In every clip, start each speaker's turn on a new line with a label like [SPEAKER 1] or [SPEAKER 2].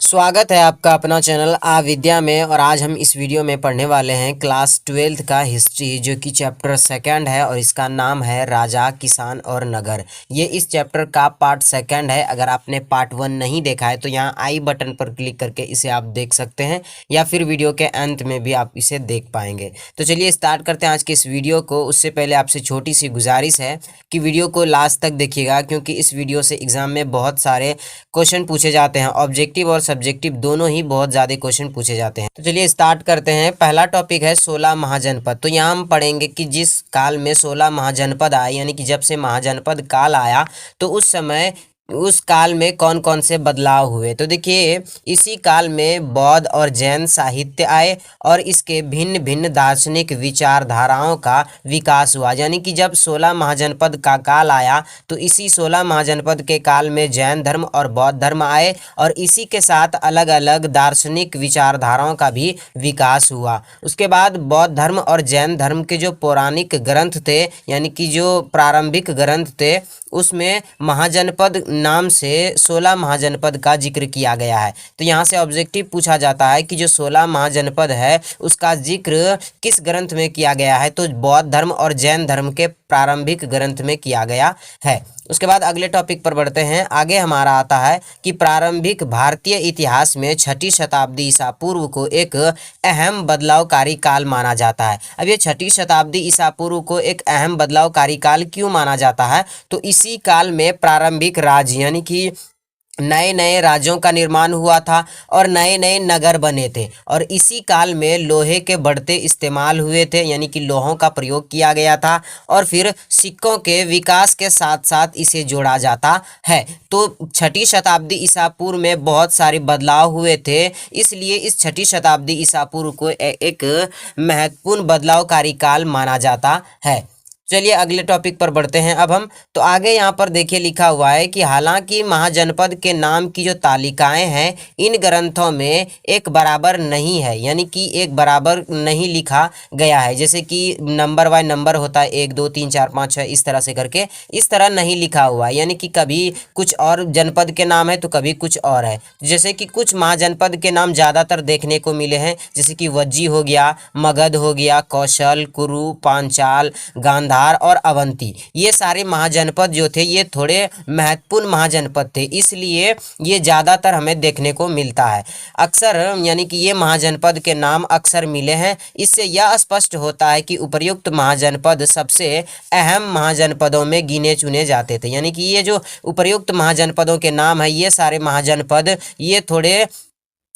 [SPEAKER 1] स्वागत है आपका अपना चैनल आ विद्या में। और आज हम इस वीडियो में पढ़ने वाले हैं क्लास 12th का हिस्ट्री, जो कि चैप्टर सेकंड है और इसका नाम है राजा, किसान और नगर। ये इस चैप्टर का पार्ट सेकंड है। अगर आपने पार्ट 1 नहीं देखा है तो यहाँ आई बटन पर क्लिक करके इसे आप देख सकते हैं, या फिर वीडियो के अंत में भी आप इसे देख पाएंगे। तो चलिए स्टार्ट करते हैं आज के इस वीडियो को। उससे पहले आपसे छोटी सी गुजारिश है कि वीडियो को लास्ट तक देखिएगा, क्योंकि इस वीडियो से एग्जाम में बहुत सारे क्वेश्चन पूछे जाते हैं। ऑब्जेक्टिव और सब्जेक्टिव दोनों ही बहुत ज़्यादा क्वेश्चन पूछे जाते हैं। तो चलिए स्टार्ट करते हैं। पहला टॉपिक है 16 महाजनपद। तो यहाँ हम पढ़ेंगे कि जिस काल में 16 महाजनपद आए, यानी कि जब से महाजनपद काल आया तो उस समय उस काल में कौन कौन से बदलाव हुए। तो देखिए, इसी काल में बौद्ध और जैन साहित्य आए और इसके भिन्न भिन्न दार्शनिक विचारधाराओं का विकास हुआ। यानी कि जब 16 महाजनपद का काल आया तो इसी 16 महाजनपद के काल में जैन धर्म और बौद्ध धर्म आए, और इसी के साथ अलग अलग दार्शनिक विचारधाराओं का भी विकास हुआ। उसके बाद बौद्ध धर्म और जैन धर्म के जो पौराणिक ग्रंथ थे, यानी कि जो प्रारंभिक ग्रंथ थे, उसमें महाजनपद नाम से 16 महाजनपद का जिक्र किया गया है। तो यहाँ से ऑब्जेक्टिव पूछा जाता है कि जो 16 महाजनपद है उसका जिक्र किस ग्रंथ में किया गया है। तो बौद्ध धर्म और जैन धर्म के प्रारंभिक ग्रंथ में किया गया है। उसके बाद अगले टॉपिक पर बढ़ते हैं। आगे हमारा आता है कि प्रारंभिक भारतीय इतिहास में 6ठी शताब्दी ईसा पूर्व को एक अहम बदलावकारी काल माना जाता है। अब ये 6ठी शताब्दी ईसा पूर्व को एक अहम बदलावकारी काल क्यों माना जाता है? तो इसी काल में प्रारंभिक राज्य, यानी कि नए नए राज्यों का निर्माण हुआ था और नए नए नगर बने थे, और इसी काल में लोहे के बढ़ते इस्तेमाल हुए थे, यानी कि लोहों का प्रयोग किया गया था, और फिर सिक्कों के विकास के साथ साथ इसे जोड़ा जाता है। तो 6ठी शताब्दी ईसा पूर्व में बहुत सारे बदलाव हुए थे, इसलिए इस 6ठी शताब्दी ईसा पूर्व को एक महत्वपूर्ण बदलावकारी काल माना जाता है। चलिए अगले टॉपिक पर बढ़ते हैं अब हम। तो आगे यहाँ पर देखिए लिखा हुआ है कि हालांकि महाजनपद के नाम की जो तालिकाएं हैं इन ग्रंथों में एक बराबर नहीं है, यानी कि एक बराबर नहीं लिखा गया है। जैसे कि नंबर बाय नंबर होता है, 1 2 3 4 5 6 इस तरह से करके, इस तरह नहीं लिखा हुआ है। यानी कि कभी कुछ और जनपद के नाम है तो कभी कुछ और है। जैसे कि कुछ महाजनपद के नाम ज़्यादातर देखने को मिले हैं, जैसे कि वज्जी हो गया, मगध हो गया, कौशल, कुरु, पांचाल, गांधार और अवंती। ये सारे महाजनपद जो थे ये थोड़े महत्वपूर्ण महाजनपद थे, इसलिए ये ज़्यादातर हमें देखने को मिलता है अक्सर, यानी कि ये महाजनपद के नाम अक्सर मिले हैं। इससे यह स्पष्ट होता है कि उपर्युक्त महाजनपद सबसे अहम महाजनपदों में गिने चुने जाते थे। यानी कि ये जो उपर्युक्त महाजनपदों के नाम है, ये सारे महाजनपद ये थोड़े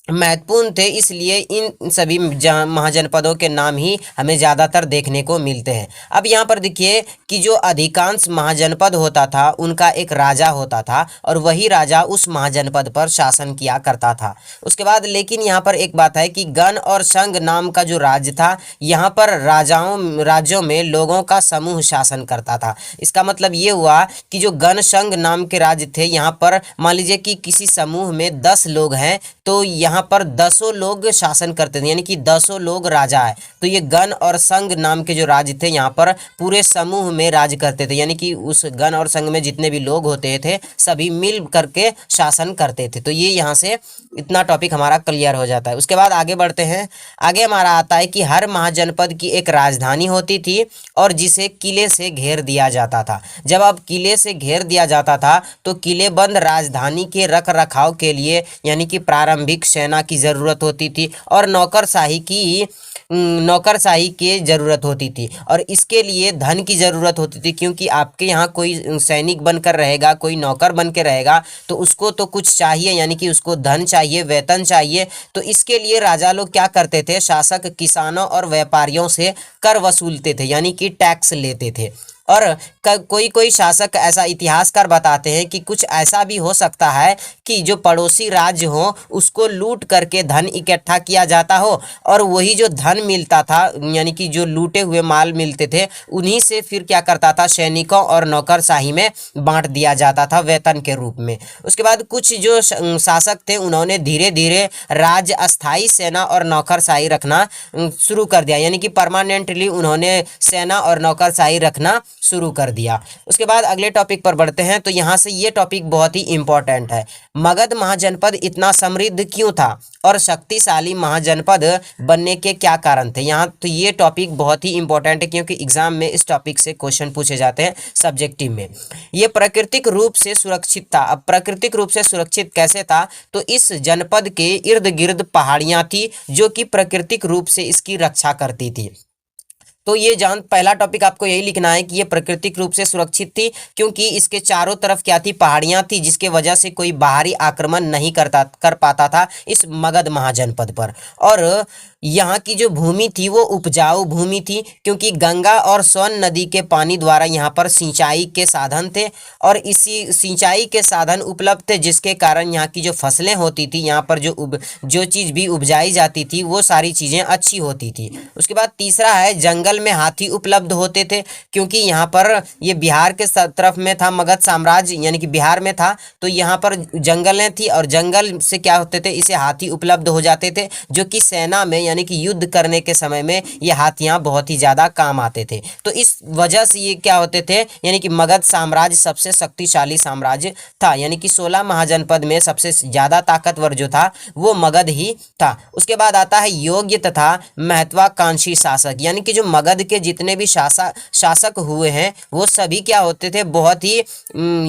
[SPEAKER 1] महत्वपूर्ण थे, इसलिए इन सभी महाजनपदों के नाम ही हमें ज़्यादातर देखने को मिलते हैं। अब यहाँ पर देखिए कि जो अधिकांश महाजनपद होता था उनका एक राजा होता था, और वही राजा उस महाजनपद पर शासन किया करता था। उसके बाद लेकिन यहाँ पर एक बात है कि गण और संघ नाम का जो राज्य था, यहाँ पर राज्यों में लोगों का समूह शासन करता था। इसका मतलब ये हुआ कि जो गण संघ नाम के राज्य थे, यहाँ पर मान लीजिए कि किसी समूह में 10 लोग हैं, तो यहाँ पर 10 लोग शासन करते थे, यानी कि 10 लोग राजा है। तो ये गण और संघ नाम के जो राज्य थे यहाँ पर पूरे समूह में राज करते थे, यानी कि उस गण और संघ में जितने भी लोग होते थे सभी मिल करके शासन करते थे। तो ये यहाँ से इतना टॉपिक हमारा क्लियर हो जाता है। उसके बाद आगे बढ़ते हैं। आगे हमारा आता है कि हर महाजनपद की एक राजधानी होती थी और जिसे किले से घेर दिया जाता था। जब अब किले से घेर दिया जाता था तो किलेबंद राजधानी के रख रखाव के लिए, यानी कि प्रारंभिक सेना की ज़रूरत होती थी और नौकरशाही की ज़रूरत होती थी, और इसके लिए धन की ज़रूरत होती थी, क्योंकि आपके यहाँ कोई सैनिक बनकर रहेगा, कोई नौकर बन के रहेगा, तो उसको तो कुछ चाहिए, यानी कि उसको धन चाहिए, वेतन चाहिए। तो इसके लिए राजा लोग क्या करते थे, शासक किसानों और व्यापारियों से कर वसूलते थे, यानी कि टैक्स लेते थे। और कोई कोई शासक, ऐसा इतिहासकार बताते हैं कि कुछ ऐसा भी हो सकता है कि जो पड़ोसी राज्य हो उसको लूट करके धन इकट्ठा किया जाता हो, और वही जो धन मिलता था, यानी कि जो लूटे हुए माल मिलते थे, उन्हीं से फिर क्या करता था, सैनिकों और नौकरशाही में बांट दिया जाता था वेतन के रूप में। उसके बाद कुछ जो शासक थे उन्होंने धीरे धीरे राज्य अस्थायी सेना और नौकरशाही रखना शुरू कर दिया, यानी कि परमानेंटली उन्होंने सेना और नौकरशाही रखना शुरू कर दिया। उसके बाद अगले टॉपिक पर बढ़ते हैं। तो यहाँ से ये टॉपिक बहुत ही इंपॉर्टेंट है। मगध महाजनपद इतना समृद्ध क्यों था और शक्तिशाली महाजनपद बनने के क्या कारण थे। यहाँ तो ये टॉपिक बहुत ही इंपॉर्टेंट है क्योंकि एग्जाम में इस टॉपिक से क्वेश्चन पूछे जाते हैं सब्जेक्टिव में। ये प्राकृतिक रूप से सुरक्षित था। अब प्राकृतिक रूप से सुरक्षित कैसे था, तो इस जनपद के इर्द गिर्द पहाड़ियां थी जो कि प्राकृतिक रूप से इसकी रक्षा करती थी। तो ये पहला टॉपिक आपको यही लिखना है कि ये प्राकृतिक रूप से सुरक्षित थी क्योंकि इसके चारों तरफ क्या थी, पहाड़ियां थी, जिसके वजह से कोई बाहरी आक्रमण नहीं कर पाता था इस मगध महाजनपद पर। और यहाँ की जो भूमि थी वो उपजाऊ भूमि थी क्योंकि गंगा और सोन नदी के पानी द्वारा यहाँ पर सिंचाई के साधन थे और इसी सिंचाई के साधन उपलब्ध थे, जिसके कारण यहाँ की जो फसलें होती थी, यहाँ पर जो चीज़ भी उपजाई जाती थी वो सारी चीज़ें अच्छी होती थी। उसके बाद तीसरा है, जंगल में हाथी उपलब्ध होते थे क्योंकि यहाँ पर ये बिहार के तरफ में था, मगध साम्राज्य यानी कि बिहार में था, तो यहाँ पर जंगलें थी और जंगल से क्या होते थे, इसे हाथी उपलब्ध हो जाते थे जो कि सेना में यानी कि युद्ध करने के समय में ये हाथियां बहुत ही ज़्यादा काम आते थे। तो इस वजह से ये क्या होते थे, यानी कि मगध साम्राज्य सबसे शक्तिशाली साम्राज्य था, यानी कि 16 महाजनपद में सबसे ज़्यादा ताकतवर जो था वो मगध ही था। उसके बाद आता है योग्य तथा महत्वाकांक्षी शासक, यानी कि जो मगध के जितने भी शासक हुए हैं वो सभी क्या होते थे, बहुत ही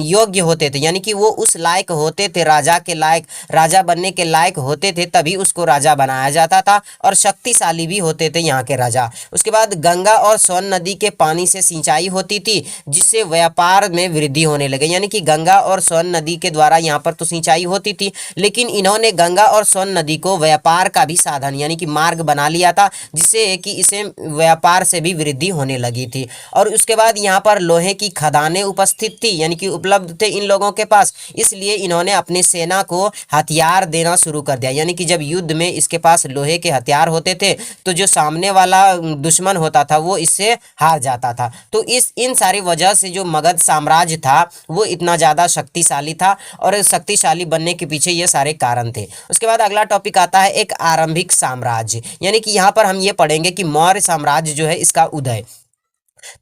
[SPEAKER 1] योग्य होते थे, यानी कि वो उस लायक होते थे, राजा के लायक, राजा बनने के लायक होते थे, तभी उसको राजा बनाया जाता था और शक्तिशाली भी होते थे यहाँ के राजा। उसके बाद गंगा और सोन नदी के पानी से सिंचाई होती थी जिससे व्यापार में वृद्धि होने लगे, यानी कि गंगा और सोन नदी के द्वारा यहाँ पर तो सिंचाई होती थी, लेकिन इन्होंने गंगा और सोन नदी को व्यापार का भी साधन यानी कि मार्ग बना लिया था, जिससे कि इसे व्यापार से भी वृद्धि होने लगी थी। और उसके बाद यहाँ पर लोहे की खदानें उपस्थित थी, यानी कि उपलब्ध थे इन लोगों के पास, इसलिए इन्होंने अपनी सेना को हथियार देना शुरू कर दिया, यानी कि जब युद्ध में इसके पास लोहे के हथियार होते थे तो जो सामने वाला दुश्मन होता था वो इससे हार जाता था। तो इन सारी वजह से जो मगध साम्राज्य था वो इतना ज़्यादा शक्तिशाली था और शक्तिशाली बनने के पीछे ये सारे कारण थे। उसके बाद अगला टॉपिक आता है एक आरंभिक साम्राज्य, यानी कि यहाँ पर हम ये पढ़ेंगे कि मौर्य साम्राज्य जो है इसका उदय।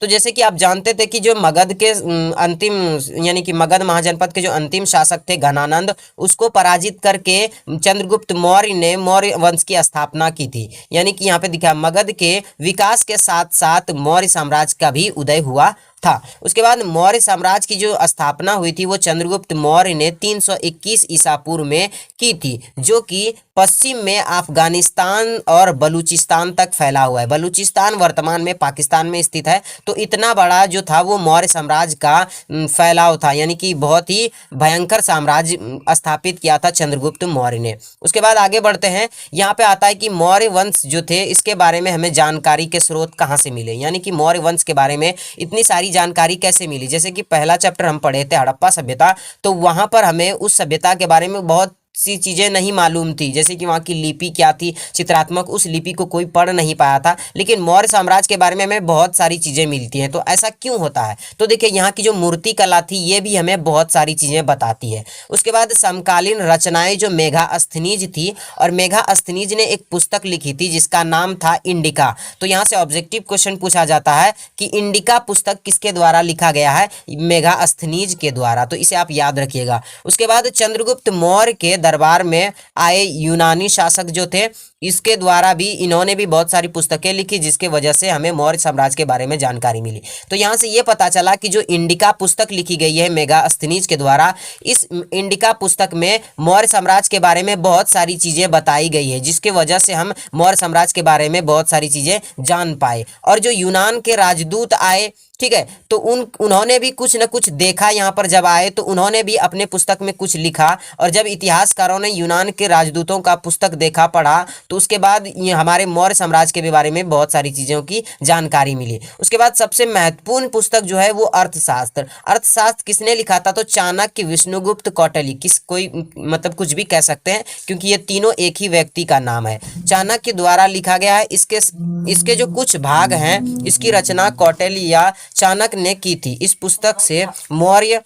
[SPEAKER 1] तो जैसे कि आप जानते थे कि जो मगध के अंतिम यानी कि मगध महाजनपद के जो अंतिम शासक थे घनानंद, उसको पराजित करके चंद्रगुप्त मौर्य ने मौर्य वंश की स्थापना की थी, यानी कि यहाँ पे दिखा मगध के विकास के साथ साथ मौर्य साम्राज्य का भी उदय हुआ था। उसके बाद मौर्य साम्राज्य की जो स्थापना हुई थी वो चंद्रगुप्त मौर्य ने 321 ईसा पूर्व में की थी, जो कि पश्चिम में अफगानिस्तान और बलूचिस्तान तक फैला हुआ है। बलूचिस्तान वर्तमान में पाकिस्तान में स्थित है। तो इतना बड़ा जो था वो मौर्य साम्राज्य का फैलाव था, यानी कि बहुत ही भयंकर साम्राज्य स्थापित किया था चंद्रगुप्त मौर्य ने। उसके बाद आगे बढ़ते हैं। यहाँ पे आता है कि मौर्य वंश जो थे इसके बारे में हमें जानकारी के स्रोत कहाँ से मिले, यानी कि मौर्य वंश के बारे में इतनी सारी जानकारी कैसे मिली। जैसे कि पहला चैप्टर हम पढ़े थे हड़प्पा सभ्यता, तो वहाँ पर हमें उस सभ्यता के बारे में बहुत सी चीज़ें नहीं मालूम थी, जैसे कि वहाँ की लिपि क्या थी, चित्रात्मक, उस लिपि को कोई पढ़ नहीं पाया था। लेकिन मौर्य साम्राज्य के बारे में हमें बहुत सारी चीज़ें मिलती हैं। तो ऐसा क्यों होता है, तो देखिए यहाँ की जो मूर्ति कला थी ये भी हमें बहुत सारी चीज़ें बताती है। उसके बाद समकालीन रचनाएं जो मेगास्थनीज थी, और मेगास्थनीज ने एक पुस्तक लिखी थी जिसका नाम था इंडिका। तो यहाँ से ऑब्जेक्टिव क्वेश्चन पूछा जाता है कि इंडिका पुस्तक किसके द्वारा लिखा गया है, मेगास्थनीज के द्वारा, तो इसे आप याद रखिएगा। उसके बाद चंद्रगुप्त मौर्य के दरबार में आए यूनानी शासक जो थे, इसके द्वारा भी इन्होंने भी बहुत सारी पुस्तकें लिखी, जिसके वजह से हमें मौर्य साम्राज्य के बारे में जानकारी मिली। तो यहाँ से ये पता चला कि जो इंडिका पुस्तक लिखी गई है मेगास्थनीज के द्वारा, इस इंडिका पुस्तक में मौर्य साम्राज्य के बारे में बहुत सारी चीज़ें बताई गई है, जिसके वजह से हम मौर्य साम्राज्य के बारे में बहुत सारी चीज़ें जान पाए। और जो यूनान के राजदूत आए, ठीक है, तो उन्होंने भी कुछ न कुछ देखा यहाँ पर जब आए, तो उन्होंने भी अपने पुस्तक में कुछ लिखा। और जब इतिहासकारों ने यूनान के राजदूतों का पुस्तक देखा, पढ़ा, तो उसके बाद ये हमारे मौर्य साम्राज्य के बारे में बहुत सारी चीज़ों की जानकारी मिली। उसके बाद सबसे महत्वपूर्ण पुस्तक जो है वो अर्थशास्त्र। अर्थशास्त्र किसने लिखा था, तो चाणक्य, विष्णुगुप्त, कौटिल्य, कोई मतलब कुछ भी कह सकते हैं क्योंकि ये तीनों एक ही व्यक्ति का नाम है। चाणक्य द्वारा लिखा गया है। इसके जो कुछ भाग हैं इसकी रचना कौटिल्य या चाणक्य ने की थी। इस पुस्तक से मौर्य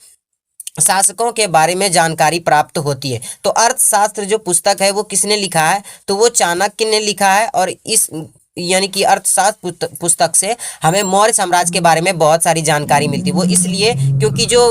[SPEAKER 1] शासकों के बारे में जानकारी प्राप्त होती है। तो अर्थशास्त्र जो पुस्तक है वो किसने लिखा है, तो वो चाणक्य ने लिखा है। और यानी कि अर्थशास्त्र पुस्तक से हमें मौर्य साम्राज्य के बारे में बहुत सारी जानकारी मिलती है। वो इसलिए क्योंकि जो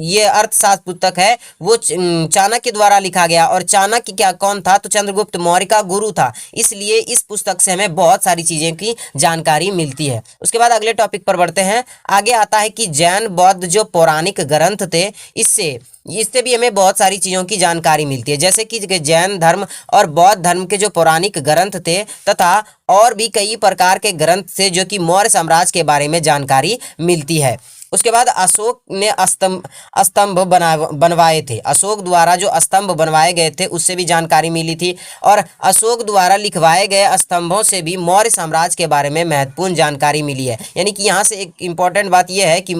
[SPEAKER 1] ये अर्थशास्त्र पुस्तक है वो चाणक्य द्वारा लिखा गया, और चाणक्य क्या कौन था, तो चंद्रगुप्त मौर्य का गुरु था। इसलिए इस पुस्तक से हमें बहुत सारी चीजें की जानकारी मिलती है। उसके बाद अगले टॉपिक पर बढ़ते हैं। आगे आता है कि जैन बौद्ध जो पौराणिक ग्रंथ थे, इससे भी हमें बहुत सारी चीज़ों की जानकारी मिलती है, जैसे कि जैन धर्म और बौद्ध धर्म के जो पौराणिक ग्रंथ थे तथा और भी कई प्रकार के ग्रंथ थे जो कि मौर्य साम्राज्य के बारे में जानकारी मिलती है। उसके बाद अशोक ने स्तंभ बनवाए थे। अशोक द्वारा जो स्तंभ बनवाए गए थे उससे भी जानकारी मिली थी, और अशोक द्वारा लिखवाए गए स्तंभों से भी मौर्य साम्राज्य के बारे में महत्वपूर्ण जानकारी मिली है। यानी कि यहाँ से एक इम्पॉर्टेंट बात यह है कि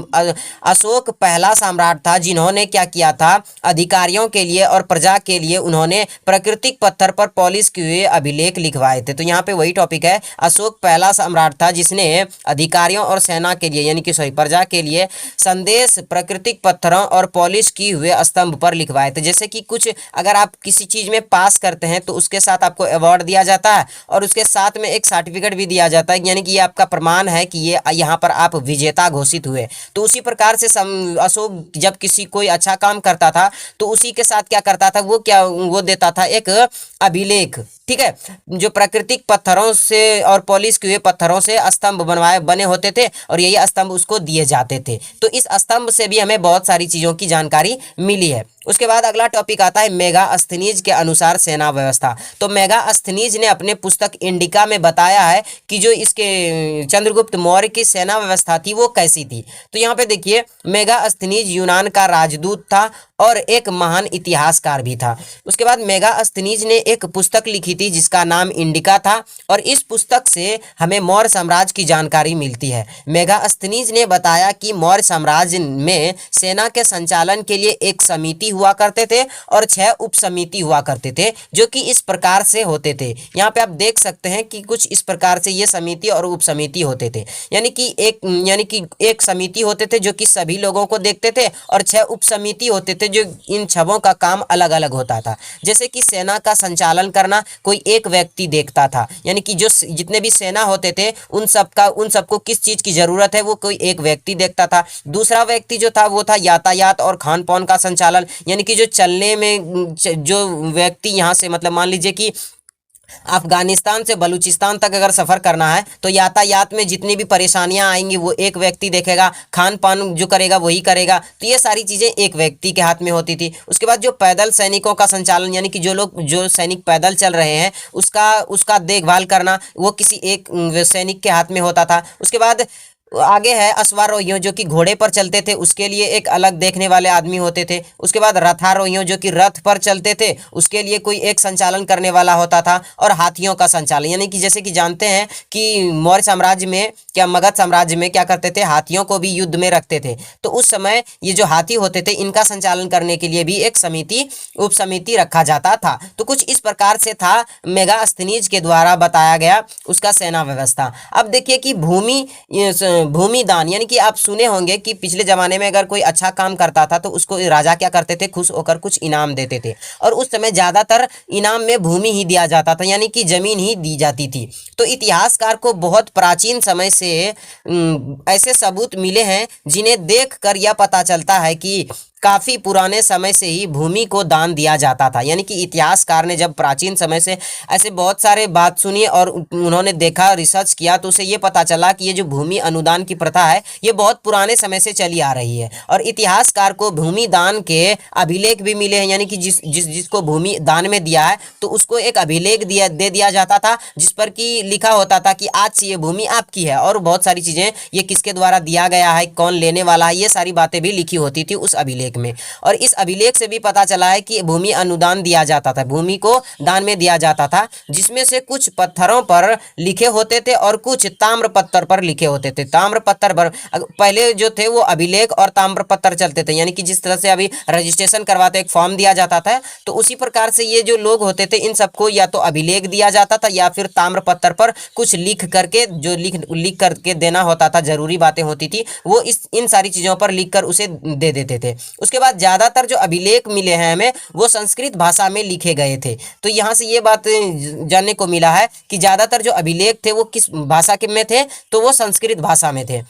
[SPEAKER 1] अशोक पहला सम्राट था जिन्होंने क्या किया था, अधिकारियों के लिए और प्रजा के लिए उन्होंने प्राकृतिक पत्थर पर पॉलिश किए हुए अभिलेख लिखवाए थे। तो यहाँ पे वही टॉपिक है, अशोक पहला सम्राट था जिसने अधिकारियों और सेना के लिए यानी कि प्रजा के लिए संदेश प्राकृतिक पत्थरों और पॉलिश किए हुए स्तंभ पर लिखवाए थे। जैसे कि कुछ अगर आप किसी चीज में पास करते हैं तो उसके साथ आपको अवार्ड दिया जाता है और उसके साथ में एक सर्टिफिकेट भी दिया जाता है, यानी कि ये आपका प्रमाण है कि ये यहाँ पर आप विजेता घोषित हुए। तो उसी प्रकार से अशोक जब किसी कोई अच्छा काम करता था तो उसी के साथ क्या करता था, वो देता था एक अभिलेख। ठीक है, जो प्राकृतिक पत्थरों से और पॉलिश किए हुए पत्थरों से स्तंभ बने होते थे और यही स्तंभ उसको दिए जाते थे। तो इस स्तंभ से भी हमें बहुत सारी चीजों की जानकारी मिली है। उसके बाद अगला टॉपिक आता है मेगास्थनीज के अनुसार सेना व्यवस्था। तो मेगास्थनीज ने अपने पुस्तक इंडिका में बताया है कि जो इसके चंद्रगुप्त मौर्य की सेना व्यवस्था थी वो कैसी थी। तो यहाँ पे देखिए, मेगास्थनीज यूनान का राजदूत था और एक महान इतिहासकार भी था। उसके बाद मेगास्थनीज ने एक पुस्तक लिखी थी जिसका नाम इंडिका था, और इस पुस्तक से हमें मौर्य साम्राज्य की जानकारी मिलती है। मेगास्थनीज ने बताया कि मौर्य साम्राज्य में सेना के संचालन के लिए एक समिति हुआ करते थे और 6 उप समिति हुआ करते थे जो कि इस प्रकार से होते थे। यहाँ पे आप देख सकते हैं कि कुछ इस प्रकार से ये समिति और उप समिति होते थे, यानी कि एक समिति होते थे जो कि सभी लोगों को देखते थे, और 6 उप समिति होते थे जो इन छबों का काम अलग अलग होता था। जैसे कि सेना का संचालन करना कोई एक व्यक्ति देखता था, यानी कि जो जितने भी सेना होते थे उन सबको किस चीज की जरूरत है वो कोई एक व्यक्ति देखता था। दूसरा व्यक्ति जो था वो था यातायात और खान पान का संचालन, यानी कि जो चलने में जो व्यक्ति यहाँ से मतलब मान लीजिए कि अफगानिस्तान से बलूचिस्तान तक अगर सफ़र करना है तो यातायात में जितनी भी परेशानियां आएंगी वो एक व्यक्ति देखेगा, खान पान जो करेगा वही करेगा। तो ये सारी चीज़ें एक व्यक्ति के हाथ में होती थी। उसके बाद जो पैदल सैनिकों का संचालन, यानी कि जो सैनिक पैदल चल रहे हैं उसका देखभाल करना वो किसी एक सैनिक के हाथ में होता था। उसके बाद आगे है अश्वारोहियों जो कि घोड़े पर चलते थे, उसके लिए एक अलग देखने वाले आदमी होते थे। उसके बाद रथारोहियों जो कि रथ पर चलते थे उसके लिए कोई एक संचालन करने वाला होता था, और हाथियों का संचालन, यानी कि जैसे कि जानते हैं कि मौर्य साम्राज्य में मगध साम्राज्य में क्या करते थे, हाथियों को भी युद्ध में रखते थे। तो उस समय ये जो हाथी होते थे इनका संचालन करने के लिए भी एक उप समिति रखा जाता था। तो कुछ इस प्रकार से था मेगास्थनीज के द्वारा बताया गया उसका सेना व्यवस्था। अब देखिए कि भूमि दान, यानी कि आप सुने होंगे कि पिछले जमाने में अगर कोई अच्छा काम करता था तो उसको राजा क्या करते थे, खुश होकर कुछ इनाम देते थे, और उस समय ज्यादातर इनाम में भूमि ही दिया जाता था, यानी कि जमीन ही दी जाती थी। तो इतिहासकार को बहुत प्राचीन समय से ऐसे सबूत मिले हैं जिन्हें देखकर यह पता चलता है कि काफ़ी पुराने समय से ही भूमि को दान दिया जाता था। यानी कि इतिहासकार ने जब प्राचीन समय से ऐसे बहुत सारे बात सुनी और उन्होंने देखा, रिसर्च किया, तो उसे ये पता चला कि ये जो भूमि अनुदान की प्रथा है ये बहुत पुराने समय से चली आ रही है। और इतिहासकार को भूमि दान के अभिलेख भी मिले हैं, यानी कि जिसको भूमि दान में दिया है तो उसको एक अभिलेख दे दिया जाता था जिस पर कि लिखा होता था कि आज से ये भूमि आपकी है, और बहुत सारी चीज़ें ये किसके द्वारा दिया गया है, कौन लेने वाला है, ये सारी बातें भी लिखी होती थी उस अभिलेख में। और इस अभिलेख से भी पता चला है कि भूमि अनुदान दिया जाता था, भूमि को दान में दिया जाता था, जिसमें से कुछ पत्थरों पर लिखे होते थे और कुछ ताम्र पत्थर पर लिखे होते थे। ताम्र पत्थर पर पहले जो थे वो अभिलेख और ताम्र पत्थर चलते थे, यानी कि जिस तरह से अभी रजिस्ट्रेशन करवाते एक फॉर्म दिया जाता था, तो उसी प्रकार से ये जो लोग होते थे इन सबको या तो अभिलेख दिया जाता था या फिर ताम्र पत्थर पर कुछ लिख करके देना होता था, जरूरी बातें होती थी वो इन सारी चीजों पर लिख कर उसे दे देते थे। उसके बाद ज़्यादातर जो अभिलेख मिले हैं हमें वो संस्कृत भाषा में लिखे गए थे। तो यहाँ से ये बात जानने को मिला है कि ज़्यादातर जो अभिलेख थे वो किस भाषा के में थे, तो वो संस्कृत भाषा में थे।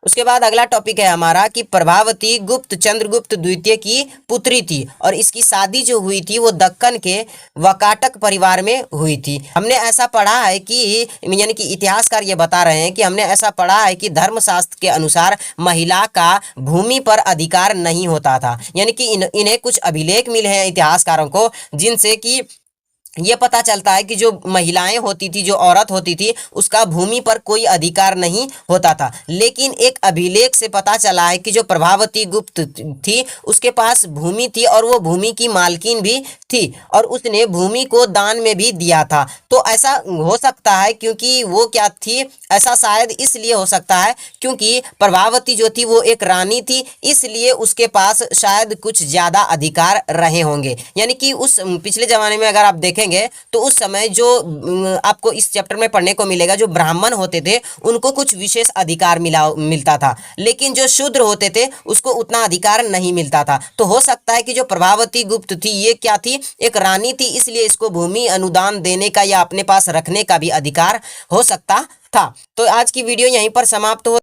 [SPEAKER 1] उसके बाद अगला टॉपिक है हमारा कि प्रभावती गुप्त चंद्रगुप्त द्वितीय की पुत्री थी और इसकी शादी जो हुई थी वो दक्कन के वकाटक परिवार में हुई थी। हमने ऐसा पढ़ा है कि यानी कि इतिहासकार ये बता रहे हैं कि हमने ऐसा पढ़ा है कि धर्मशास्त्र के अनुसार महिला का भूमि पर अधिकार नहीं होता था। यानी कि इन्हें कुछ अभिलेख मिले हैं इतिहासकारों को जिनसे कि ये पता चलता है कि जो महिलाएं होती थी, जो औरत होती थी, उसका भूमि पर कोई अधिकार नहीं होता था। लेकिन एक अभिलेख से पता चला है कि जो प्रभावती गुप्त थी उसके पास भूमि थी और वो भूमि की मालकिन भी थी और उसने भूमि को दान में भी दिया था। तो ऐसा हो सकता है क्योंकि वो क्या थी, ऐसा शायद इसलिए हो सकता है क्योंकि प्रभावती जो थी वो एक रानी थी, इसलिए उसके पास शायद कुछ ज़्यादा अधिकार रहे होंगे। यानी कि उस पिछले ज़माने में अगर आप देखें तो उस समय जो आपको इस चैप्टर में पढ़ने को मिलेगा, जो ब्राह्मण होते थे उनको कुछ विशेष अधिकार मिलता था, लेकिन जो शूद्र होते थे उसको उतना अधिकार नहीं मिलता था। तो हो सकता है कि जो प्रभावती गुप्त थी ये क्या थी, एक रानी थी, इसलिए इसको भूमि अनुदान देने का या अपने पास रखने का भी अधिकार हो सकता था। तो आज की वीडियो यहीं पर समाप्त हो